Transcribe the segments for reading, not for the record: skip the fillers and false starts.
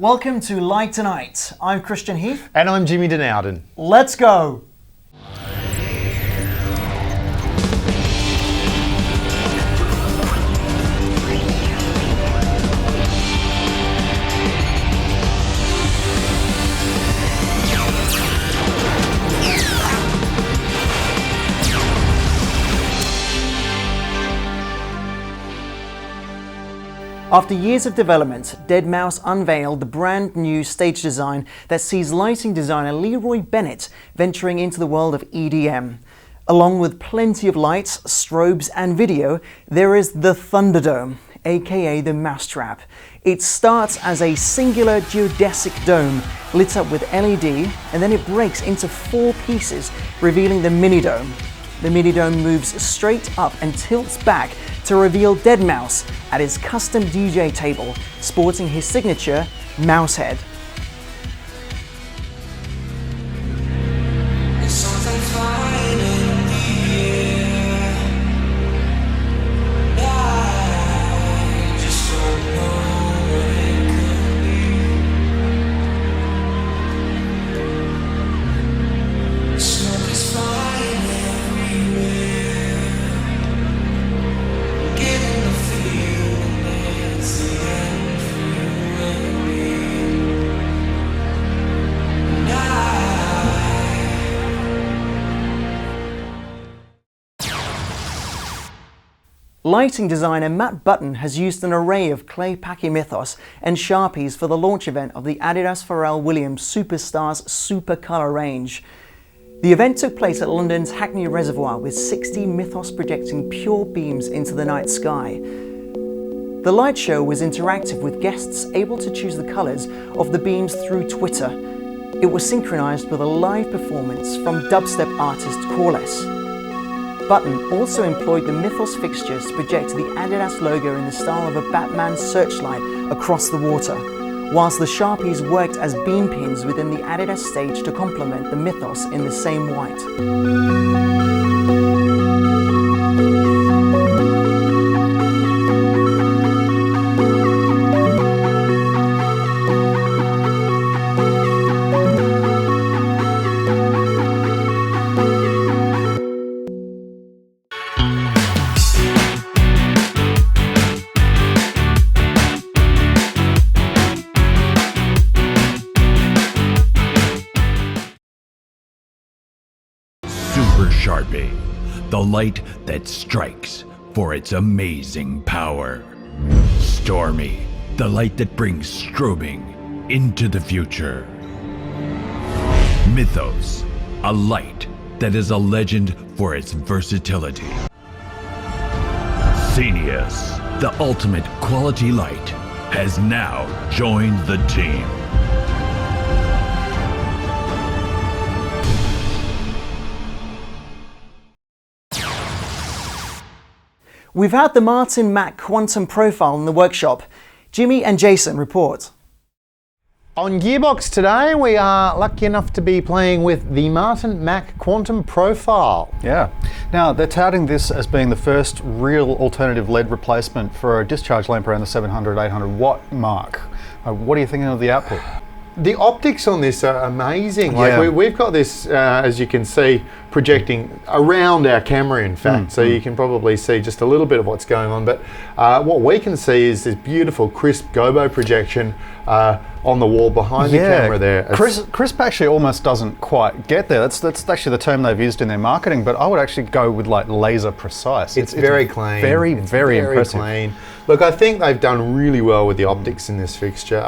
Welcome to Light Tonight. I'm Christian Heath. And I'm Jimmy Denowden. Let's go! After years of development, deadmau5 unveiled the brand new stage design that sees lighting designer Leroy Bennett venturing into the world of EDM. Along with plenty of lights, strobes and video, there is the Thunderdome, aka the Mousetrap. It starts as a singular geodesic dome lit up with LED, and then it breaks into 4 pieces, revealing the Mini-Dome. The Mini-Dome moves straight up and tilts back to reveal deadmau5 at his custom DJ table, sporting his signature Mousehead. Lighting designer Matt Button has used an array of clay pachymythos and Sharpies for the launch event of the Adidas Pharrell Williams Superstars Super Color range. The event took place at London's Hackney Reservoir with 60 mythos projecting pure beams into the night sky. The light show was interactive with guests able to choose the colours of the beams through Twitter. It was synchronised with a live performance from dubstep artist Coreless. Button also employed the Mythos fixtures to project the Adidas logo in the style of a Batman searchlight across the water, whilst the Sharpies worked as beam pins within the Adidas stage to complement the Mythos in the same white. Super Sharpie, the light that strikes for its amazing power. Stormy, the light that brings strobing into the future. Mythos, a light that is a legend for its versatility. Scenius, the ultimate quality light, has now joined the team. We've had the Martin Mac Quantum Profile in the workshop. Jimmy and Jason report. On Gearbox today, we are lucky enough to be playing with the Martin Mac Quantum Profile. Yeah. Now, they're touting this as being the first real alternative LED replacement for a discharge lamp around the 700, 800 watt mark. What are you thinking of the output? The optics on this are amazing. Yeah. Like we've got this, as you can see, projecting around our camera, in fact. So you can probably see just a little bit of what's going on. But what we can see is this beautiful, crisp gobo projection on the wall behind the camera there. Crisp actually almost doesn't quite get there. That's actually the term they've used in their marketing, but I would actually go with like laser precise. It's very clean. Very impressive. Clean. Look, I think they've done really well with the optics in this fixture.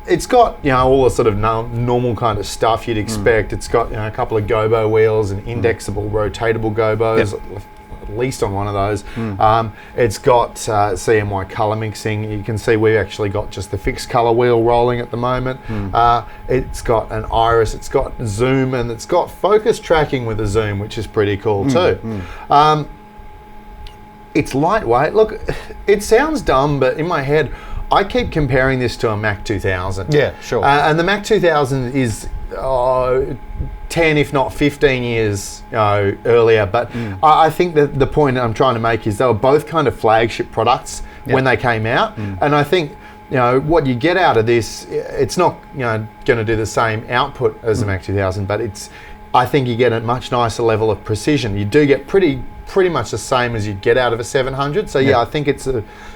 It's got, all the sort of normal kind of stuff you'd expect. It's got a couple of gobo wheels and indexable, rotatable gobos. Yep. At least on one of those. It's got CMY colour mixing. You can see we've actually got just the fixed colour wheel rolling at the moment. It's got an iris, it's got zoom, and it's got focus tracking with a zoom, which is pretty cool too. It's lightweight. Look, it sounds dumb, but in my head, I keep comparing this to a Mac 2000. Yeah, sure. And the Mac 2000 is 10, if not 15 years earlier. But I think that the point I'm trying to make is they were both kind of flagship products when they came out. And I think you know, what you get out of this, it's not, you know, going to do the same output as the Mac 2000, but I think you get a much nicer level of precision. You do get pretty much the same as you'd get out of a 700. So yeah, I think it's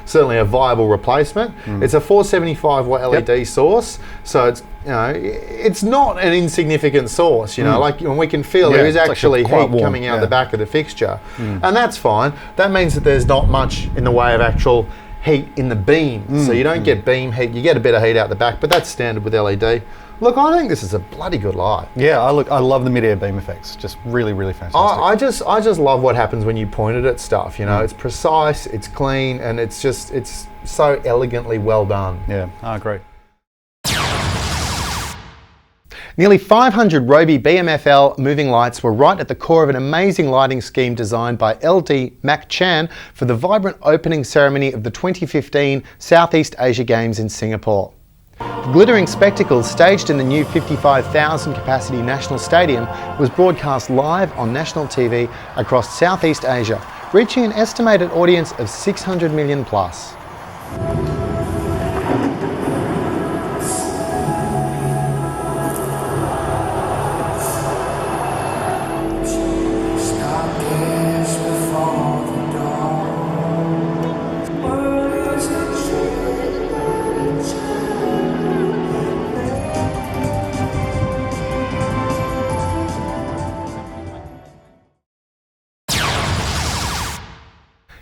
certainly a viable replacement. It's a 475 watt LED source, so it's, you know, it's not an insignificant source. You know, like, and we can feel there is actually heat coming out the back of the fixture, and that's fine. That means that there's not much in the way of actual heat in the beam, so you don't get beam heat. You get a bit of heat out the back, but that's standard with LED. Look, I think this is a bloody good light. Yeah, I love the mid-air beam effects. Just really, really fantastic. I just love what happens when you point it at stuff. You know, it's precise, it's clean, and it's so elegantly well done. Yeah, great. Nearly 500 Robi BMFL moving lights were right at the core of an amazing lighting scheme designed by LD Mac Chan for the vibrant opening ceremony of the 2015 Southeast Asia Games in Singapore. The glittering spectacle, staged in the new 55,000 capacity National Stadium, was broadcast live on national TV across Southeast Asia, reaching an estimated audience of 600 million plus.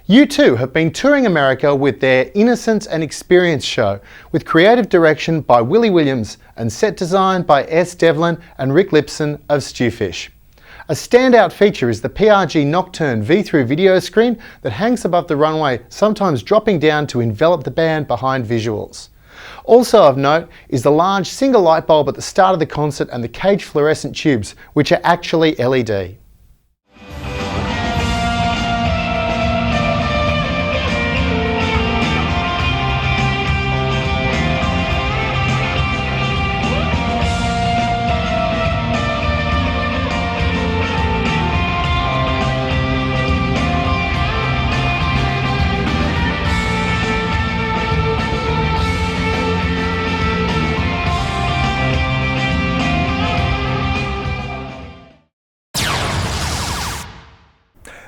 U2 have been touring America with their Innocence and Experience show, with creative direction by Willie Williams and set design by S. Devlin and Rick Lipson of Stewfish. A standout feature is the PRG Nocturne V-through video screen that hangs above the runway, sometimes dropping down to envelop the band behind visuals. Also of note is the large single light bulb at the start of the concert and the cage fluorescent tubes, which are actually LED.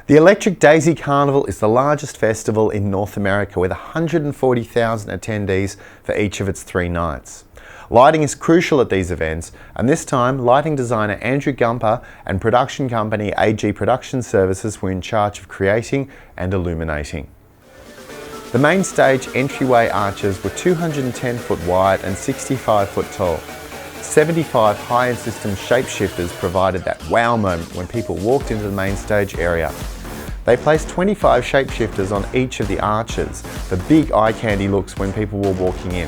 The Electric Daisy Carnival is the largest festival in North America, with 140,000 attendees for each of its 3 nights. Lighting is crucial at these events, and this time lighting designer Andrew Gumper and production company AG Production Services were in charge of creating and illuminating. The main stage entryway arches were 210 foot wide and 65 foot tall. 75 high-end system shapeshifters provided that wow moment when people walked into the main stage area. They placed 25 shapeshifters on each of the arches for big eye candy looks when people were walking in.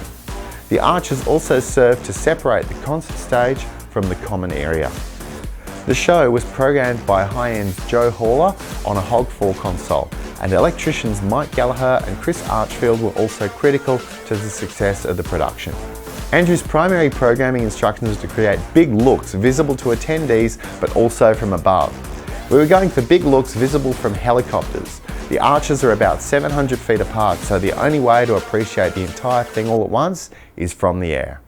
The arches also served to separate the concert stage from the common area. The show was programmed by high-end Joe Hauler on a Hog4 console, and electricians Mike Gallagher and Chris Archfield were also critical to the success of the production. Andrew's primary programming instructions was to create big looks visible to attendees, but also from above. We were going for big looks visible from helicopters. The arches are about 700 feet apart, so the only way to appreciate the entire thing all at once is from the air.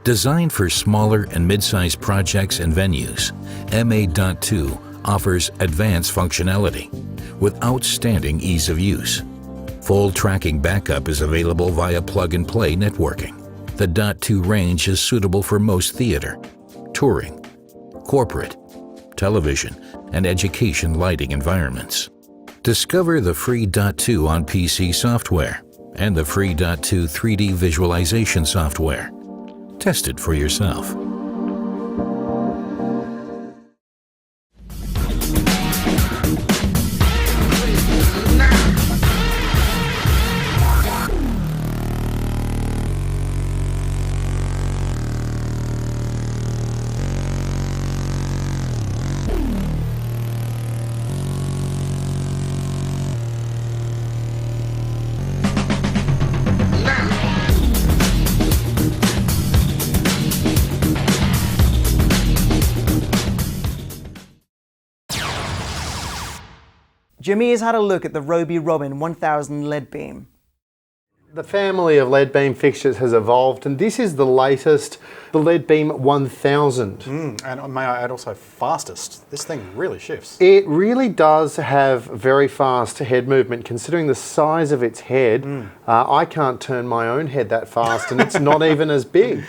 Designed for smaller and mid-sized projects and venues, MA.2 offers advanced functionality with outstanding ease of use. Full tracking backup is available via plug-and-play networking. The .2 range is suitable for most theater, touring, corporate, television, and education lighting environments. Discover the free .2 on PC software and the free .2 3D visualization software. Test it for yourself. Jimmy has had a look at the Robi Robin 1000 LED beam. The family of lead beam fixtures has evolved, and this is the latest, the lead beam 1000. And may I add also fastest. This thing really shifts. It really does have very fast head movement, considering the size of its head. I can't turn my own head that fast, and it's not even as big.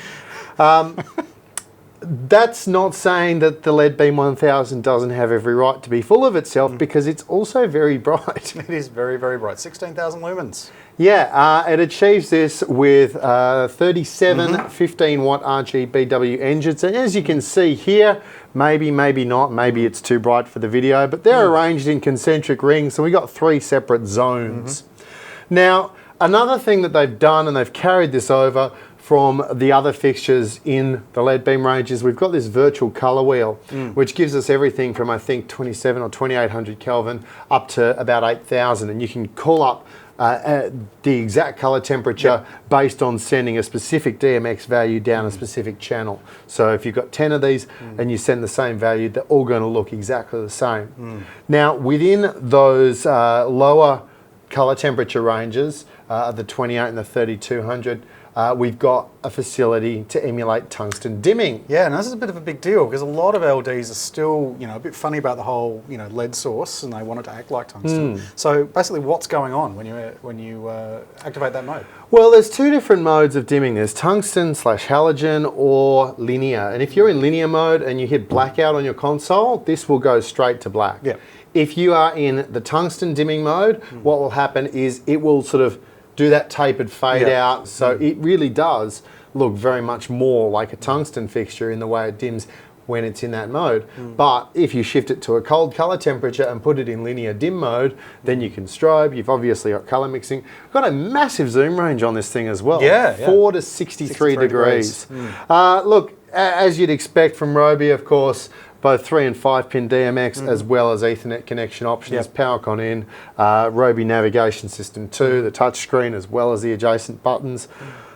That's not saying that the lead beam 1000 doesn't have every right to be full of itself, because it's also very bright. It is very, very bright. 16,000 lumens. Yeah, it achieves this with 37 15 watt RGBW engines, and as you can see here, maybe not, maybe it's too bright for the video, but they're arranged in concentric rings, so we got 3 separate zones. Now, another thing that they've done, and they've carried this over from the other fixtures in the lead beam ranges, we've got this virtual colour wheel, which gives us everything from, I think, 27 or 2800 Kelvin up to about 8000, and you can call up the exact colour temperature based on sending a specific DMX value down a specific channel. So if you've got 10 of these and you send the same value, they're all going to look exactly the same. Now, within those lower colour temperature ranges, the 28 and the 3200, we've got a facility to emulate tungsten dimming. Yeah, and this is a bit of a big deal because a lot of LDs are still, a bit funny about the whole, lead source, and they want it to act like tungsten. So basically, what's going on when you activate that mode? Well, there's 2 different modes of dimming. There's tungsten/halogen or linear. And if you're in linear mode and you hit blackout on your console, this will go straight to black. Yeah. If you are in the tungsten dimming mode, what will happen is it will sort of do that tapered fade out, so it really does look very much more like a tungsten fixture in the way it dims when it's in that mode. But if you shift it to a cold colour temperature and put it in linear dim mode, then you can strobe. You've obviously got colour mixing. Got a massive zoom range on this thing as well. 4 to 63 degrees. Look, as you'd expect from Roby, of course, both 3 and 5 pin DMX as well as Ethernet connection options, PowerCon in, Roby navigation system 2, the touchscreen as well as the adjacent buttons.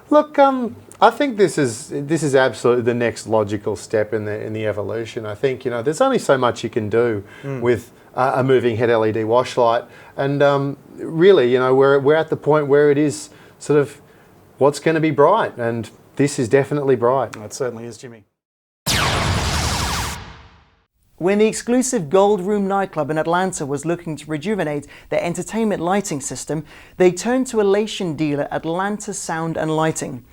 Look, I think this is absolutely the next logical step in the evolution. I think there's only so much you can do with a moving head LED washlight, and really we're at the point where it is sort of what's going to be bright, and this is definitely bright. It certainly is, Jimmy. When the exclusive Gold Room nightclub in Atlanta was looking to rejuvenate their entertainment lighting system, they turned to Elation dealer Atlanta Sound and Lighting.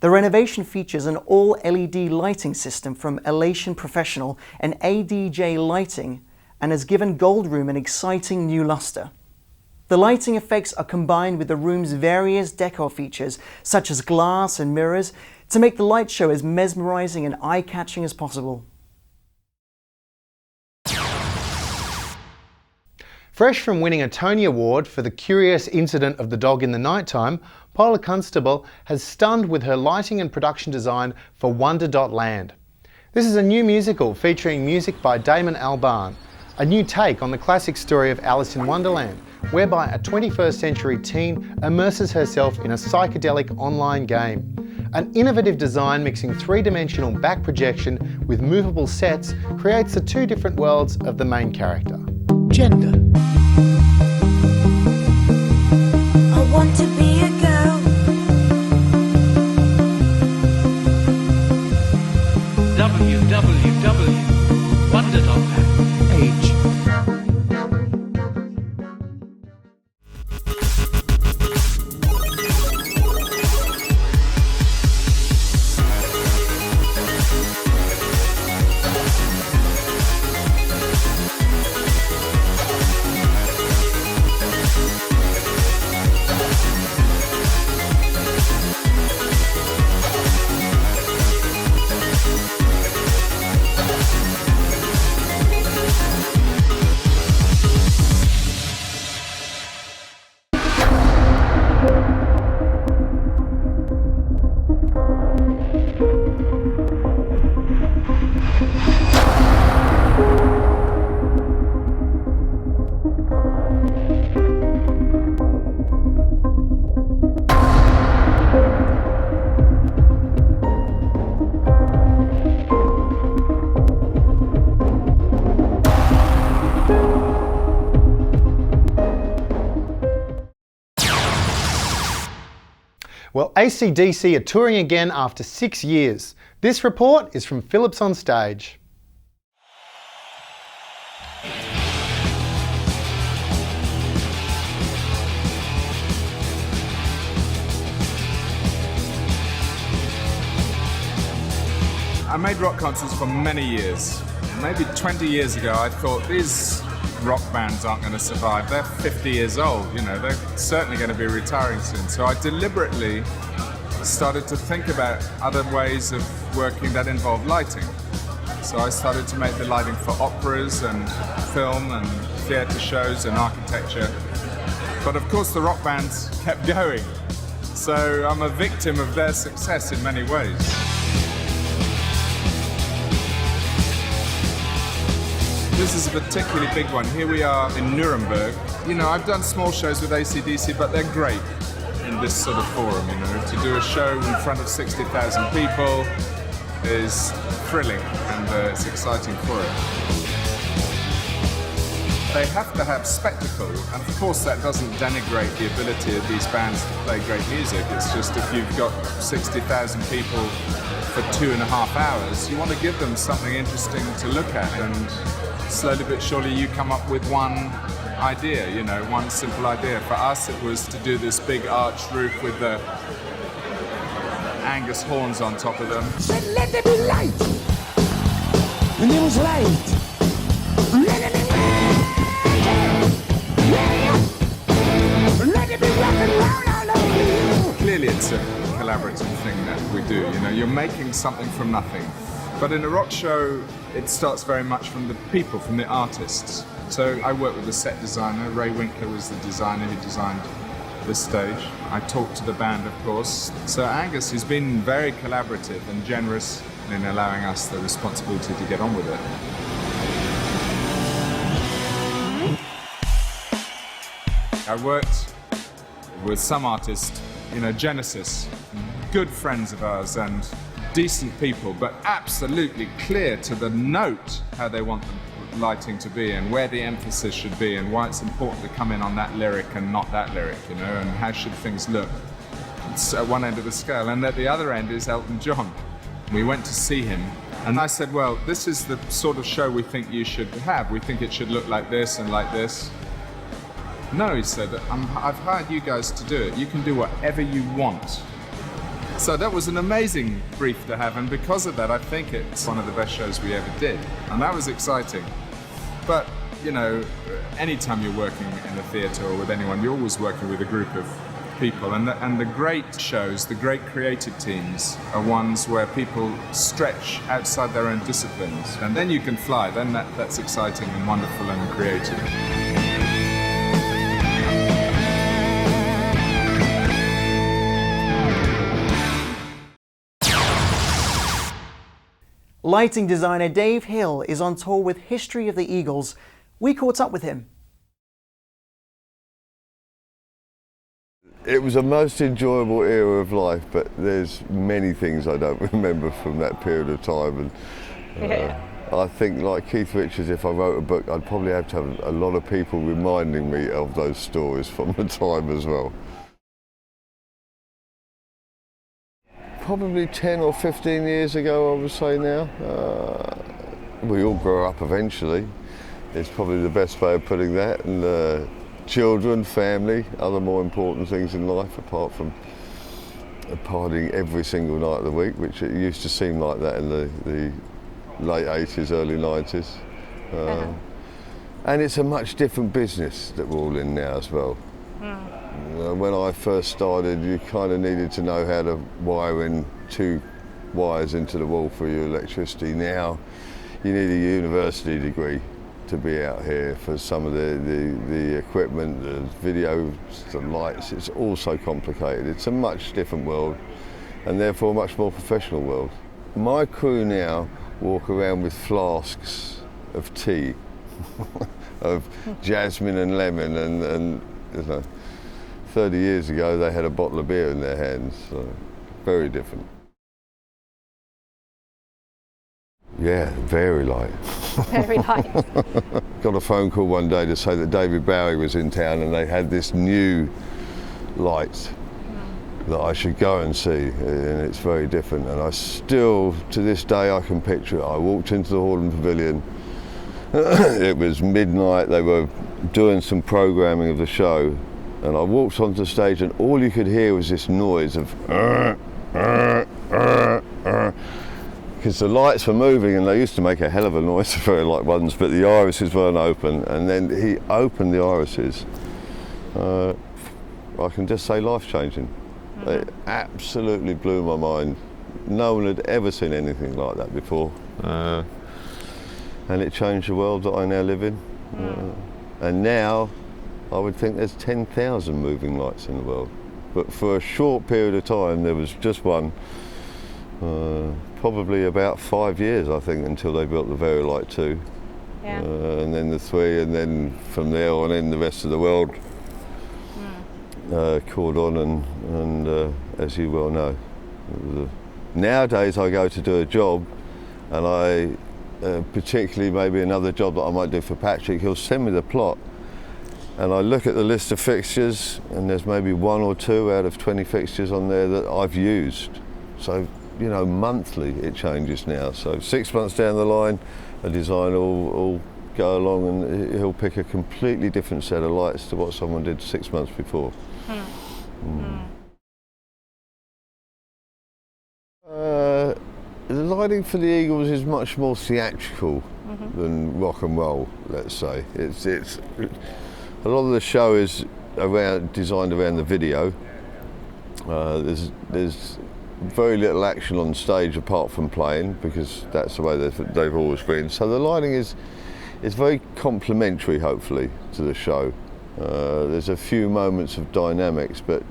The renovation features an all-LED lighting system from Elation Professional and ADJ Lighting, and has given Gold Room an exciting new luster. The lighting effects are combined with the room's various decor features, such as glass and mirrors, to make the light show as mesmerizing and eye-catching as possible. Fresh from winning a Tony Award for the curious incident of the dog in the nighttime, Paula Constable has stunned with her lighting and production design for Wonder Dot Land. This is a new musical featuring music by Damon Albarn, a new take on the classic story of Alice in Wonderland, whereby a 21st century teen immerses herself in a psychedelic online game. An innovative design mixing 3-dimensional back projection with movable sets creates the 2 different worlds of the main character. Gender. I want to be a girl. www.wonder.land. Age. AC/DC are touring again after 6 years. This report is from Phillips on Stage. I made rock concerts for many years. Maybe 20 years ago I thought these rock bands aren't going to survive. They're 50 years old, you know, they're certainly going to be retiring soon. So I deliberately started to think about other ways of working that involved lighting. So I started to make the lighting for operas and film and theatre shows and architecture. But of course the rock bands kept going. So I'm a victim of their success in many ways. This is a particularly big one. Here we are in Nuremberg. You know, I've done small shows with AC/DC, but they're great in this sort of forum, you know. To do a show in front of 60,000 people is thrilling, and it's exciting for it. They have to have spectacle, and of course that doesn't denigrate the ability of these bands to play great music. It's just if you've got 60,000 people for 2.5 hours, you want to give them something interesting to look at, and slowly but surely you come up with one idea, you know, one simple idea. For us it was to do this big arched roof with the Angus horns on top of them. Said, let there be light. And there was light. Let it be magic. Let it be rock and roll all over you. Clearly it's a collaborative thing that we do, you know, you're making something from nothing. But in a rock show, it starts very much from the people, from the artists. So I worked with a set designer. Ray Winkler was the designer who designed this stage. I talked to the band, of course. So Angus has been very collaborative and generous in allowing us the responsibility to get on with it. I worked with some artists, you know, Genesis, good friends of ours and decent people, but absolutely clear to the note how they want the lighting to be and where the emphasis should be and why it's important to come in on that lyric and not that lyric, you know, and how should things look. It's at one end of the scale, and at the other end is Elton John. We went to see him, and I said, well, this is the sort of show we think you should have. We think it should look like this and like this. No, he said, I've hired you guys to do it. You can do whatever you want. So that was an amazing brief to have, and because of that I think it's one of the best shows we ever did, and that was exciting. But, you know, anytime you're working in a theatre or with anyone, you're always working with a group of people, and the great shows, the great creative teams are ones where people stretch outside their own disciplines, and then you can fly, then that's exciting and wonderful and creative. Lighting designer Dave Hill is on tour with History of the Eagles. We caught up with him. It was a most enjoyable era of life, but there's many things I don't remember from that period of time. And I think, like Keith Richards, if I wrote a book, I'd probably have to have a lot of people reminding me of those stories from the time as well. Probably 10 or 15 years ago, I would say now. We all grow up eventually. It's probably the best way of putting that. And children, family, other more important things in life, apart from partying every single night of the week, which it used to seem like that in the late 80s, early 90s. And it's a much different business that we're all in now as well. When I first started, you kind of needed to know how to wire in 2 wires into the wall for your electricity. Now, you need a university degree to be out here for some of the equipment, the videos, the lights. It's all so complicated. It's a much different world, and therefore a much more professional world. My crew now walk around with flasks of tea, of jasmine and lemon, and you know, 30 years ago they had a bottle of beer in their hands, so very different. Yeah, very light. Very light. Got a phone call one day to say that David Bowie was in town and they had this new light that I should go and see, and it's very different. And I still, to this day, I can picture it. I walked into the Hordern Pavilion. It was midnight. They were doing some programming of the show, and I walked onto the stage, and all you could hear was this noise of because the lights were moving, and they used to make a hell of a noise, very like ones, but the irises weren't open. And then he opened the irises. I can just say life-changing. It absolutely blew my mind. No one had ever seen anything like that before. And it changed the world that I now live in. And now I would think there's 10,000 moving lights in the world. But for a short period of time there was just one, probably about 5 years I think, until they built the Vari-Light 2. Yeah. And then the 3, and then from there on in the rest of the world caught on, and as you well know. Nowadays I go to do a job, and I particularly maybe another job that I might do for Patrick, he'll send me the plot, and I look at the list of fixtures, and there's maybe 1 or 2 out of 20 fixtures on there that I've used. So, you know, monthly it changes now. So 6 months down the line, a designer will go along and he'll pick a completely different set of lights to what someone did 6 months before. The lighting for the Eagles is much more theatrical than rock and roll, let's say. It's a lot of the show is designed around the video. There's very little action on stage apart from playing, because that's the way they've always been. So the lighting is very complementary, hopefully, to the show. There's a few moments of dynamics, but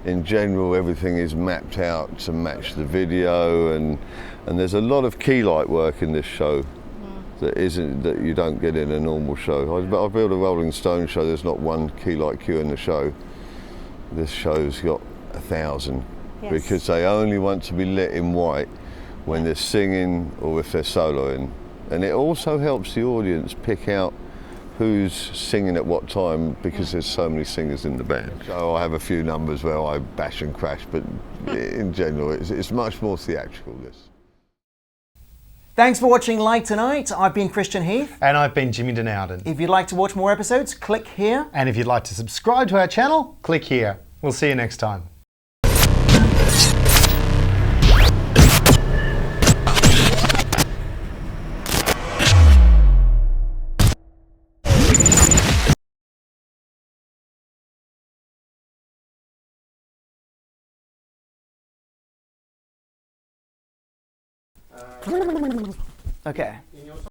in general everything is mapped out to match the video, and there's a lot of key light work in this show that you don't get in a normal show. I built a Rolling Stone show, there's not one key light cue in the show. This show's got 1,000, because they only want to be lit in white when they're singing or if they're soloing. And it also helps the audience pick out who's singing at what time, because there's so many singers in the band. So I have a few numbers where I bash and crash, but in general it's much more theatrical, this. Thanks for watching Light Tonight. I've been Christian Heath. And I've been Jimmy Denowden. If you'd like to watch more episodes, click here. And if you'd like to subscribe to our channel, click here. We'll see you next time. Okay.